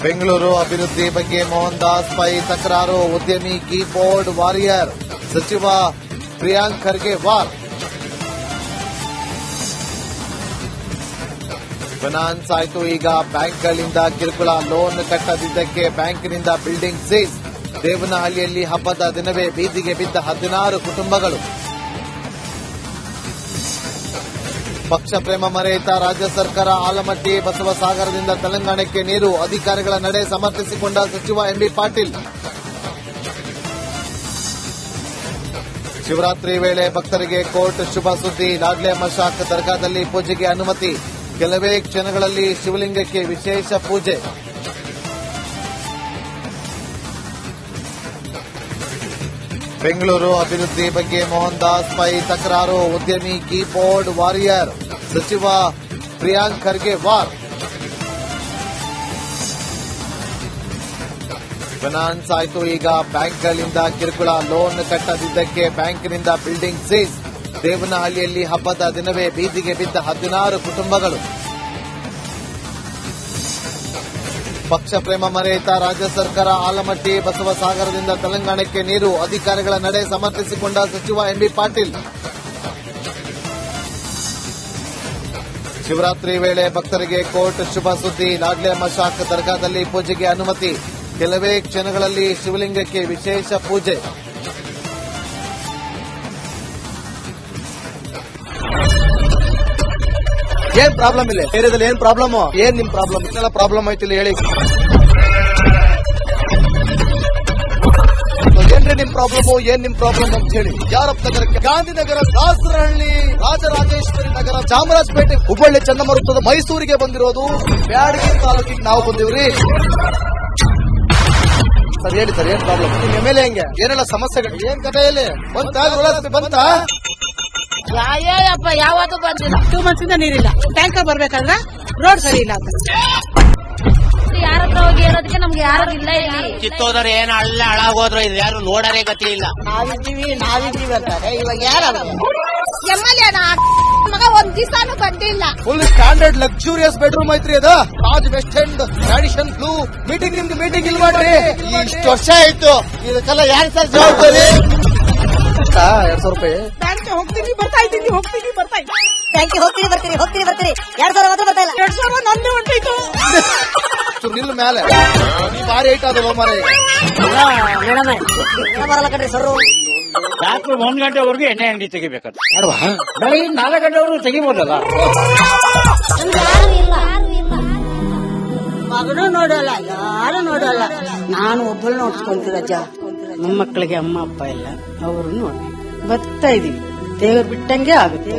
ಬೆಂಗಳೂರು ಅಭಿವೃದ್ಧಿ ಬಗ್ಗೆ ಮೋಹನ್ ದಾಸ್ ಪೈ ತಕರಾರು, ಉದ್ಯಮಿ ಕೀಬೋರ್ಡ್ ವಾರಿಯರ್, ಸಚಿವ ಪ್ರಿಯಾಂಕ್ ಖರ್ಗೆ ವಾರ್. ಫೈನಾನ್ಸ್ ಆಯ್ತು ಈಗ ಬ್ಯಾಂಕ್ಗಳಿಂದ ಕಿರುಕುಳ, ಲೋನ್ ಕಟ್ಟದಿದ್ದಕ್ಕೆ ಬ್ಯಾಂಕಿನಿಂದ ಬಿಲ್ಡಿಂಗ್ ಸೀಸ್. ದೇವನಹಳ್ಳಿಯಲ್ಲಿ ಹಬ್ಬದ ದಿನವೇ ಬೀದಿಗೆ ಬಿದ್ದ 16 ಕುಟುಂಬಗಳು. ಪಕ್ಷ ಪ್ರೇಮ ಮರೆಯಿತ ರಾಜ್ಯ ಸರ್ಕಾರ, ಆಲಮಟ್ಟಿ ಬಸವಸಾಗರದಿಂದ ತೆಲಂಗಾಣಕ್ಕೆ ನೀರು, ಅಧಿಕಾರಿಗಳ ನಡೆ ಸಮರ್ಥಿಸಿಕೊಂಡ ಸಚಿವ ಎಂಬಿ ಪಾಟೀಲ್. ಶಿವರಾತ್ರಿ ವೇಳೆ ಭಕ್ತರಿಗೆ ಕೋರ್ಟ್ ಶುಭ ಸುದ್ದಿ, ಲಾಡ್ಲೆ ಮಶಾಕ್ ದರ್ಗಾದಲ್ಲಿ ಪೂಜೆಗೆ ಅನುಮತಿ, ಕೆಲವೇ ಕ್ಷಣಗಳಲ್ಲಿ ಶಿವಲಿಂಗಕ್ಕೆ ವಿಶೇಷ ಪೂಜೆ. ಬೆಂಗಳೂರು ಅಭಿವೃದ್ಧಿ ಬಗ್ಗೆ ಮೋಹನ್ ದಾಸ್ ಪೈ ತಕರಾರು, ಉದ್ಯಮಿ ಕೀಬೋರ್ಡ್ ವಾರಿಯರ್, ಸಚಿವ ಪ್ರಿಯಾಂಕ್ ಖರ್ಗೆ ವಾರ್. ಫೈನಾನ್ಸ್ ಆಯ್ತು ಈಗ ಬ್ಯಾಂಕ್ಗಳಿಂದ ಕಿರುಕುಳ, ಲೋನ್ ಕಟ್ಟದಿದ್ದಕ್ಕೆ ಬ್ಯಾಂಕಿನಿಂದ ಬಿಲ್ಡಿಂಗ್ ಸೀಸ್. ದೇವನಹಳ್ಳಿಯಲ್ಲಿ ಹಬ್ಬದ ದಿನವೇ ಬೀದಿಗೆ ಬಿದ್ದ 16 ಕುಟುಂಬಗಳು. ಪಕ್ಷ ಪ್ರೇಮ ಮರೆಯಿತ ರಾಜ್ಯ ಸರ್ಕಾರ, ಆಲಮಟ್ಟಿ ಬಸವಸಾಗರದಿಂದ ತೆಲಂಗಾಣಕ್ಕೆ ನೀರು, ಅಧಿಕಾರಿಗಳ ನಡೆ ಸಮರ್ಥಿಸಿಕೊಂಡ ಸಚಿವ ಎಂಬಿ ಪಾಟೀಲ್. ಶಿವರಾತ್ರಿ ವೇಳೆ ಭಕ್ತರಿಗೆ ಕೋರ್ಟ್ ಶುಭ ಸುದ್ದಿ, ಲಾಡ್ಲೆ ಮಶಾಕ್ ದರ್ಗಾದಲ್ಲಿ ಪೂಜೆಗೆ ಅನುಮತಿ, ಕೆಲವೇ ಕ್ಷಣಗಳಲ್ಲಿ ಶಿವಲಿಂಗಕ್ಕೆ ವಿಶೇಷ ಪೂಜೆ. ಏನ್ ಪ್ರಾಬ್ಲಮ್ ಇಲ್ಲ ಏರಿಯಾದಲ್ಲಿ? ಏನ್ ಪ್ರಾಬ್ಲಮ್? ಏನ್ ನಿಮ್ ಪ್ರಾಬ್ಲಮ್? ಇದೆಲ್ಲ ಪ್ರಾಬ್ಲಮ್ ಐತಿಲ್ಲ ಹೇಳಿ. ಏನ್ರಿ ನಿಮ್ ಪ್ರಾಬ್ಲಮ್? ಏನ್ ನಿಮ್ ಪ್ರಾಬ್ಲಮ್ ಅಂತ ಹೇಳಿ. ಯಾರಪ್ಪ ನಗರಕ್ಕೆ? ಗಾಂಧಿನಗರ, ದಾಸರಹಳ್ಳಿ, ರಾಜರಾಜೇಶ್ವರಿ ನಗರ, ಚಾಮರಾಜಪೇಟೆ, ಹುಬ್ಬಳ್ಳಿ, ಚನ್ನಮರುತ್ತದ, ಮೈಸೂರಿಗೆ ಬಂದಿರೋದು. ಬ್ಯಾಡಗಿ ತಾಲೂಕಿಗೆ ನಾವು ಬಂದಿವ್ರಿ. ಸರ್ ಹೇಳಿ ಸರ್, ಏನ್ ಪ್ರಾಬ್ಲಮ್? ನಿಮ್ ಎಮ್ಎಲ್ಎ ಹೆಂಗೆ? ಏನೆಲ್ಲ ಸಮಸ್ಯೆಗಳು? ಏನ್ ಕಥೆಯಲ್ಲಿ ಬಂತ? ಅಯ್ಯಪ್ಪ ಯಾವತ್ತೂ ಬಂದಿಲ್ಲ. 2 months ಇಂದ ನೀರಿಲ್ಲ. ಟ್ಯಾಂಕರ್ ಬರ್ಬೇಕಾದ್ರೆ ರೋಡ್ ಸರಿ ಇಲ್ಲ ಅಂತ ಯಾರ ಹತ್ರ ಹೋಗಿ ಹೇಳೋದಕ್ಕೆ ನಮ್ಗೆ ಯಾರು ಇಲ್ಲ. ಕಿತ್ತೋದ್ರೆ ಏನು ಅಲ್ಲ ಹಾಳಾಗೋದ್ರು ಇದು ಯಾರು ನೋಡರೇ ಗತಿ ಇಲ್ಲ. ನಾವಿದ್ದೀವಿ ಅಂತಾರೆ. ಇವಾಗ ಯಾರು ಎಮ್ಎಲ್ಎ ಮಗ ಒಂದ್ ದಿವಸನೂ ಬಂದಿಲ್ಲ. ಫುಲ್ ಸ್ಟ್ಯಾಂಡರ್ಡ್ ಲಕ್ಸುರಿಯಸ್ ಬೆಡ್ರೂಮ್ ಐತ್ರಿ ಅದು. Taj west end tradition blue. Meeting ನಿಮ್ದು ಮೀಟಿಂಗ್ ಇಲ್ಲಿ ಮಾಡ್ರಿ. ಇಷ್ಟು ವರ್ಷ ಆಯ್ತು, ಇದಕ್ಕೆಲ್ಲ ಯಾರು ಸರ್ ಜವಾಬ್ದಾರಿ? 2,000 ರೂಪಾಯಿ ಬ್ಯಾಂಕ್ ಹೋಗ್ತೀನಿ ಬರ್ತಾ ಇದ್ದೀನಿ. ಬ್ಯಾಂಕಿಗೆ ಹೋಗ್ತೀನಿ ಬರ್ತೀರಿ 2,000 ಮಾತ್ರ ಬರ್ತಾ ಇಲ್ಲ. 2,000 ನಂದು ಹೊಂಟಿತ್ತು. ನಿಲ್ ಮೇಲೆ ಭಾರಿ ಐಟ್ ಅದು ಮಾರ. ಬರಲ್ಲ ಕಣ್ರಿ ಸರ್. ರಾತ್ರಿ 1 ಗಂಟೆವರೆಗೂ ಎಣ್ಣೆ ಅಂಗಡಿ ತೆಗಿಬೇಕಾದ್ರೆ ಬೆಳಗ್ಗೆ 4 ಗಂಟೆವರೆಗೂ ತೆಗಿಬೋದಲ್ಲ. ಮಗನೂ ನೋಡಲ್ಲ, ಯಾರು ನೋಡಲ್ಲ. ನಾನು ಒಬ್ಬಳು ನೋಡ್ಸ್ಕೊಂತೀರಜ್ಜ. ನಮ್ಮ ಮಕ್ಕಳಿಗೆ ಅಮ್ಮ ಅಪ್ಪ ಇಲ್ಲ, ಅವರು ನೋಡಿ ಬರ್ತಾ ಇದೀವಿ. ದೇವರು ಬಿಟ್ಟಂಗೆ ಆಗುತ್ತೆ.